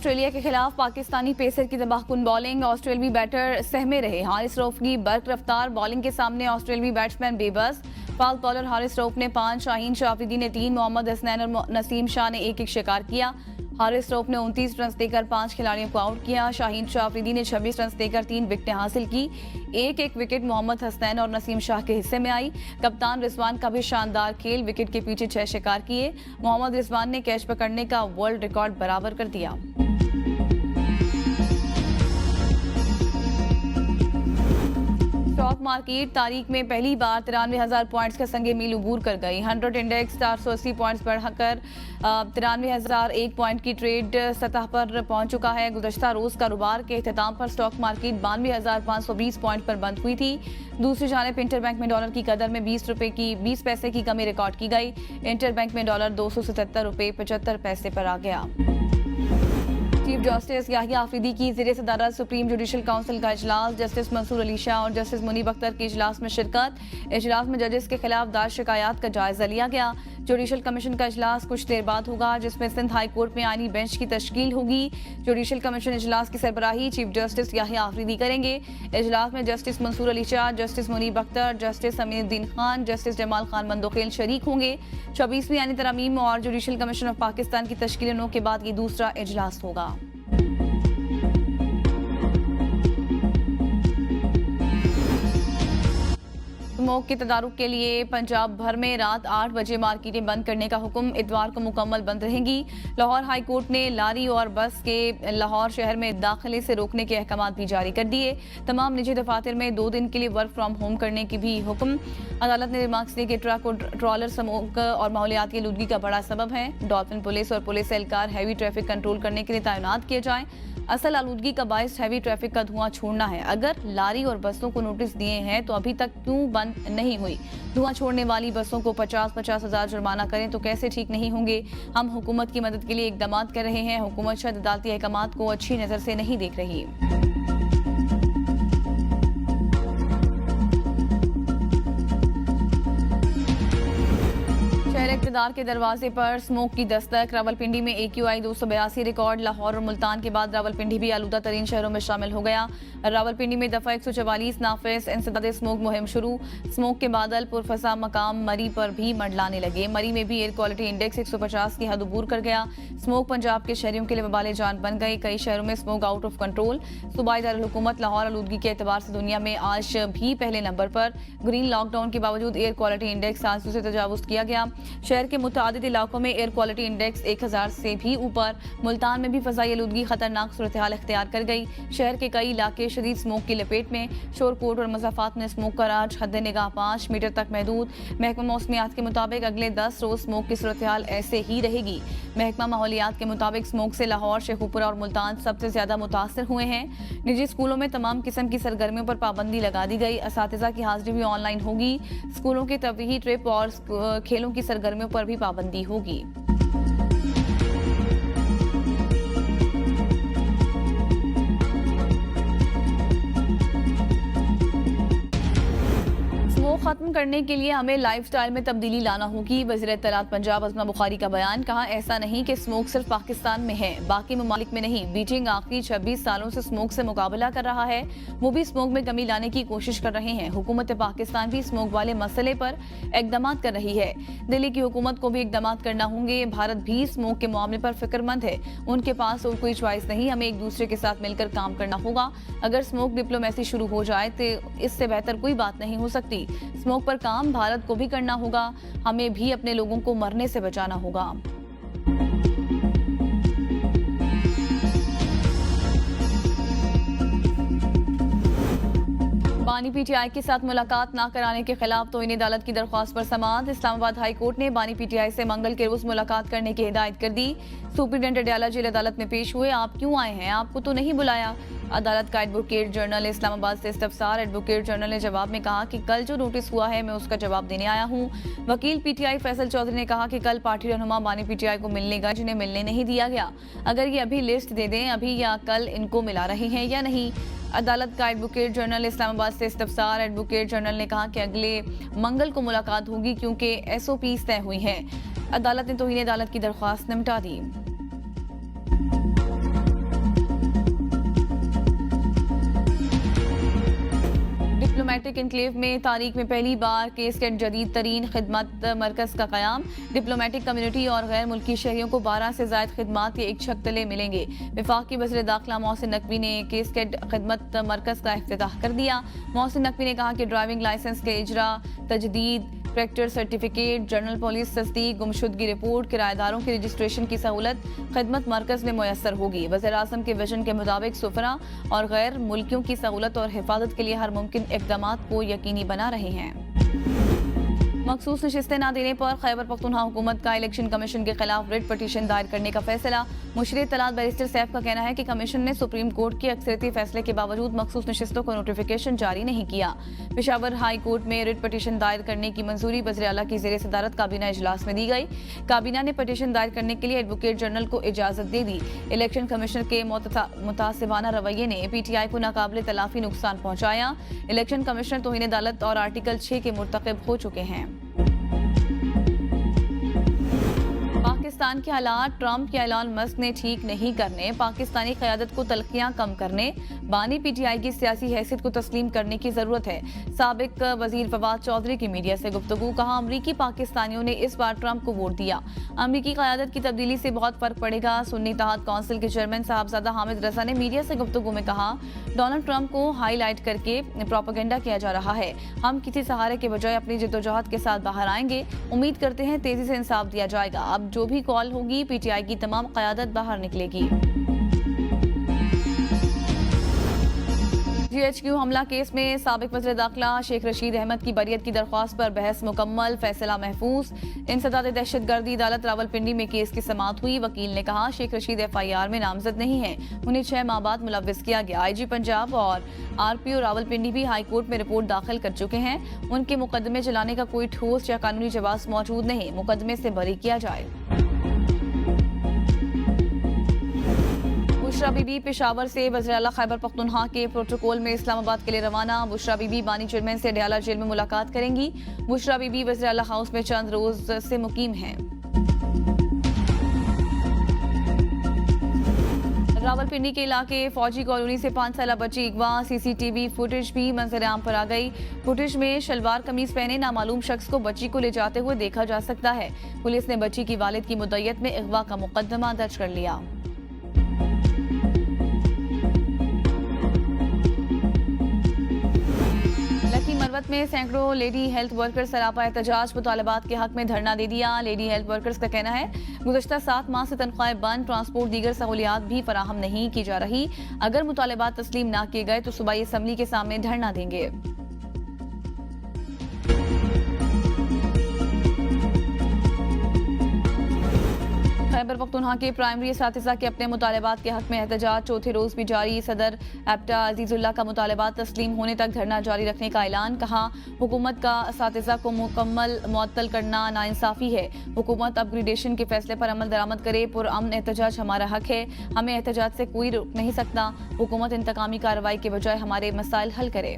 Australia के खिलाफ Pakistani pacer की तबाहकुन बॉलिंग। ऑस्ट्रेलियावी बैटर सहमे रहे। हारिस रऊफ की बर्क रफ्तार बॉलिंग के सामने ऑस्ट्रेलियावी बैट्समैन बेबस। फास्ट बॉलर हारिस रऊफ ने 5, शाहीन शाह अफरीदी ने 3, मोहम्मद हसनैन और नसीम शाह ने 1-1 शिकार किया। हारिस रऊफ ने 29 रन देकर 5 खिलाड़ियों को आउट किया। शाहीन शाह अफरीदी ने 26 रन देकर 3 विकेटें हासिल की। 1-1 विकेट मोहम्मद हसनैन और नसीम शाह के हिस्से में आई। कप्तान रिजवान का भी शानदार खेल, विकेट के पीछे 6 शिकार किए। मोहम्मद रिजवान ने कैच पकड़ने का वर्ल्ड रिकॉर्ड बराबर कर दिया। स्टॉक मार्केट तारीख में पहली बार 93,000 पॉइंट्स का संगे मील उबूर कर गई। 100 इंडेक्स 480 पॉइंट्स बढ़कर 93,001 पॉइंट की ट्रेड सतह पर पहुंच चुका है। गुज़श्ता रोज कारोबार के अख्ताम पर स्टॉक मार्केट 92,520 पॉइंट पर बंद हुई थी। दूसरी जानिब इंटरबैंक में डॉलर की कदर में 20 पैसे की कमी रिकॉर्ड की गई। इंटरबैंक में डॉलर 277 रुपये 75 पैसे पर आ गया। चीफ जस्टिस याहिया आफरीदी की ज़ेरे सदारत सुप्रीम जुडिशल काउंसिल का इजलास। जस्टिस मंसूर अली शाह और जस्टिस मुनीब अख्तर की इजलास में शिरकत। इजलास में जजेस के खिलाफ दायर शिकायत का जायजा लिया गया। जुडिशल कमीशन का इजलास कुछ देर बाद होगा, जिसमें सिंध हाई कोर्ट में आईनी बेंच की तश्कील होगी। जुडिशल कमीशन इजलास की सरबराही चीफ जस्टिस याहिया आफरीदी करेंगे। इजलास में justice Mansoor Ali Shah, justice Munib Akhtar, justice Aminuddin Khan, justice Jamal Khan Mandokhail शरीक होंगे। 26वीं आईनी तरमीम और जुडिशल कमीशन ऑफ पाकिस्तान की तश्कील के बाद ये दूसरा इजलास होगा। स्मोक के तदारुक के लिए पंजाब भर में रात 8 बजे मार्केटें बंद करने का हुक्म। इतवार को मुकम्मल बंद रहेंगी। लाहौर हाई कोर्ट ने लारी और बस के लाहौर शहर में दाखिले से रोकने के अहकाम भी जारी कर दिए। तमाम निजी दफातर में 2 दिन के लिए वर्क फ्राम होम करने की भी हुक्म। अदालत ने रिमार्क्स दिए कि ट्रक और ट्रॉलर स्मोक और माहौलियाती आलूदगी का बड़ा सबब है। डॉल्फिन पुलिस और पुलिस एहलकार हैवी ट्रैफिक कंट्रोल करने के लिए तैनात किए जाएं। असल आलूदगी का बायस हैवी ट्रैफिक का धुआं छोड़ना है। अगर लारी और बसों को नोटिस दिए हैं तो अभी तक क्यों बंद नहीं हुई? धुआं छोड़ने वाली बसों को 50-50 हज़ार जुर्माना करें तो कैसे ठीक नहीं होंगे? हम हुकूमत की मदद के लिए इकदाम कर रहे हैं। हुकूमत शायद अदालती अहकाम को अच्छी नज़र से नहीं देख रही। इक़्तिदार के दरवाजे पर स्मोक की दस्तक। रावलपिंडी में AQI 282 रिकॉर्ड। लाहौर और मुल्तान के बाद रावलपिंडी भी आलूदा तरीन शहरों में शामिल हो गया। रावलपिंडी में दफा 144 नाफिज इंसदाद स्मोक मुहिम शुरू। स्मोक के बादल पुरफसा मकाम मरी पर भी मंडलाने लगे। मरी में भी एयर क्वालिटी इंडेक्स 150 की हद अबूर कर गया। स्मोक पंजाब के शहरियों के लिए वबाले जान बन गई। कई शहरों में स्मोक आउट ऑफ कंट्रोल। सूबाई दारुल हुकूमत लाहौर आलूदगी के एतबार से दुनिया में आज भी पहले नंबर पर। ग्रीन लॉकडाउन के बावजूद एयर क्वालिटी इंडेक्स 700 से तजावुज़ किया गया। शहर के मुतादिद इलाकों में एयर क्वालिटी इंडेक्स 1000 से भी ऊपर। मुल्तान में भी फज़ाई आलूदगी खतरनाक सूरत हाल इख्तियार कर गई। शहर के कई इलाके शदीद स्मोक की लपेट में। शोरकोट और मज़ाफ़ात में स्मोक का राज। हद निगाह 5 मीटर तक महदूद। महकमा मौसमियात के मुताबिक अगले 10 रोज स्मोक की सूरत हाल ऐसे ही रहेगी। महकमा माहौलियात के मुताबिक स्मोक से लाहौर, शेखुपुरा और मुल्तान सबसे ज्यादा मुतासर हुए हैं। निजी स्कूलों में तमाम किस्म की सरगर्मियों पर पाबंदी लगा दी गई। असातिज़ा की हाजिरी भी ऑनलाइन होगी। स्कूलों के तफरीही ट्रिप और खेलों की सरगर्मियों पर भी पाबंदी होगी। खत्म करने के लिए हमें लाइफस्टाइल में तब्दीली लाना होगी। वज़ीर इत्तलात पंजाब अज़मा बुखारी का बयान। कहा, ऐसा नहीं कि स्मोक सिर्फ पाकिस्तान में है, बाकी ममालिक में नहीं। बीजिंग आखिरी 26 सालों से स्मोक से मुकाबला कर रहा है। वो भी स्मोक में कमी लाने की कोशिश कर रहे हैं। हुकूमत पाकिस्तान भी स्मोक वाले मसले पर इकदाम कर रही है। दिल्ली की हुकूमत को भी इकदाम करना होंगे। भारत भी स्मोक के मामले पर फिक्रमंद है। उनके पास और कोई च्वाइस नहीं। हमें एक दूसरे के साथ मिलकर काम करना होगा। अगर स्मोक डिप्लोमेसी शुरू हो जाए तो इससे बेहतर कोई बात नहीं हो सकती। स्मोक पर काम भारत को भी करना होगा। हमें भी अपने लोगों को मरने से बचाना होगा। बानी PTI के साथ मुलाकात न कराने के खिलाफ तौहीन अदालत की दरख्वास्त पर समाअत। इस्लामाबाद हाई कोर्ट ने बानी PTI से मंगल के रोज मुलाकात करने की हिदायत कर दी। सुप्रीडेंट अडयाला जेल अदालत में पेश हुए। आप क्यों आए हैं? आपको तो नहीं बुलाया। अदालत का एडवोकेट जनरल इस्लामाबाद से इस्तफसार। एडवोकेट जनरल ने जवाब में कहा कि कल जो नोटिस हुआ है मैं उसका जवाब देने आया हूँ। वकील PTI फैसल चौधरी ने कहा कि कल पार्टी रहनुमा बानी PTI को मिलने गए, जिन्हें मिलने नहीं दिया गया। अगर ये अभी लिस्ट दे दें, अभी या कल इनको मिला रहे हैं या नहीं। अदालत का एडवोकेट जनरल इस्लामाबाद से इस्तफसार। एडवोकेट जनरल ने कहा कि अगले मंगल को मुलाकात होगी क्योंकि SOPs तय हुई हैं। अदालत ने तौहीन अदालत की दरख्वास्त निपटा दी। डिप्लोमेटिक इनक्लेव में तारीख में पहली बार केस के जदीद तरीन खिदमत मरकज का क़याम। डिप्लोमेटिक कम्युनिटी और गैर मुल्की शहरियों को 12 से ज़ायद खिदमात के एक छत तले मिलेंगे। वफाकी वज़ीर दाखिला मोहसिन नकवी ने केस के खिदमत मरकज का इफ्तिताह कर दिया। मोहसिन नकवी ने कहा कि ड्राइविंग लाइसेंस के इजरा, तजदीद, ट्रैक्टर सर्टिफिकेट, जनरल पुलिस तस्दीक, गुमशुदगी रिपोर्ट, किराएदारों की रजिस्ट्रेशन की सहूलत खिदमत मरकज में मुयस्सर होगी। वज़ीर आज़म के विजन के मुताबिक सुफरा और गैर मुल्कियों की सहूलत और हिफाजत के लिए हर मुमकिन इक़दामात को यकीनी बना रहे हैं। मखसूस नशिस्तें न देने पर खैबर पख्तूनख्वा हुकूमत का इलेक्शन कमीशन के खिलाफ रिट पटिशन दायर करने का फैसला। मुशर्री इत्तलात बैरिस्टर सैफ का कहना है कि कमीशन ने सुप्रीम कोर्ट के अक्सरियती फैसले के बावजूद मखसूस नशिस्तों को नोटिफिकेशन जारी नहीं किया। पेशावर हाई कोर्ट में रिट पटिशन दायर करने की मंजूरी वज़ीर आला की ज़ेर सदारत काबीना इजलास में दी गई। काबीना ने पटिशन दायर करने के लिए एडवोकेट जनरल को इजाजत दे दी। इलेक्शन कमिश्नर के मुतासिबाना रवैये ने PTI को नाकाबिले तलाफी नुकसान पहुंचाया। इलेक्शन कमिश्नर तौहीन अदालत और आर्टिकल 6 के मुर्तकिब हो चुके हैं। पाकिस्तान के हालात ट्रंप या एलन मस्क ने ठीक नहीं करने, पाकिस्तानी क़यादत को तलखियां कम करने, बानी PTI की सियासी हैसियत को तस्लीम करने की ज़रूरत है। साबिक वज़ीर फवाद चौधरी की मीडिया से गुफ्तगू। कहा, अमरीकी पाकिस्तानियों ने इस बार ट्रंप को वोट दिया। अमरीकी क़यादत की तब्दीली से बहुत फ़र्क पड़ेगा। सुन्नी इत्तेहाद कौंसिल के चेयरमैन साहबजादा हामिद रजा ने मीडिया से गुफ्तगू में कहा, डोनाल्ड ट्रंप को हाईलाइट करके प्रोपेगेंडा किया जा रहा है। हम किसी सहारे के बजाय अपनी जद्दोजहद के साथ बाहर आएंगे। उम्मीद करते हैं तेजी से इंसाफ दिया जाएगा। अब जो भी कॉल होगी, PTI की तमाम क़यादत बाहर निकलेगी। GHQ हमला केस में साबिक वज़ीर दाखिला शेख रशीद अहमद की बरियत की दरख्वास्त पर बहस मुकम्मल, फैसला महफूज। इंसदाद दहशतगर्दी अदालत रावलपिंडी में केस की समाअत हुई। वकील ने कहा, शेख रशीद FIR में नामजद नहीं है, उन्हें 6 माह बाद मुलव्विस किया गया। IG पंजाब और RPO रावलपिंडी भी हाई कोर्ट में रिपोर्ट दाखिल कर चुके हैं। उनके मुकदमे चलाने का कोई ठोस या कानूनी जवाब मौजूद नहीं। मुकदमे से बरी किया जाए। बुशरा बीबी पेशावर से वज़ीर आला खैबर पख्तूनख्वा के प्रोटोकॉल में इस्लामाबाद के लिए रवाना। बुशरा बीबी बानी चेयरमैन से अडयाला जेल में मुलाकात करेंगी। बुशरा बीबी वज़ीर आला हाउस में चंद रोज से मुकीम हैं। रावलपिंडी के इलाके फौजी कॉलोनी से 5 साला बच्ची अगवा। CCTV फुटेज भी मंजर-ए-आम पर आ गई। फुटेज में शलवार कमीज पहने नामालूम शख्स को बच्ची को ले जाते हुए देखा जा सकता है। पुलिस ने बच्ची की वालिद की मुद्दत में अगवा का मुकदमा दर्ज कर लिया। मरवत में सैकड़ों लेडी हेल्थ वर्कर्स सरापा एहतजाज, मुतालबात के हक में धरना दे दिया। लेडी हेल्थ वर्कर्स का कहना है, गुज़श्ता 7 माह से तनख्वाहें बंद, ट्रांसपोर्ट दीगर सहूलियात भी फराहम नहीं की जा रही। अगर मुतालबात तस्लीम ना किए गए तो सूबाई असम्बली के सामने धरना देंगे। खैबर पख्तूनख्वा के प्राइमरी असातिज़ा के अपने मुतालबात के हक में एहतजाज चौथे रोज भी जारी। सदर एप्टा अजीजुल्लाह का मुतालबात तस्लीम होने तक धरना जारी रखने का ऐलान। कहा, हुकूमत का असातिज़ा को मुकम्मल मुअत्तल करना नाइंसाफ़ी है। हुकूमत अपग्रेडेशन के फैसले पर अमल दरामद करे। पुरअमन एहतजाज हमारा हक है, हमें एहतजाज से कोई रोक नहीं सकता। हुकूमत इंतकामी कार्रवाई के बजाय हमारे मसाइल हल करे।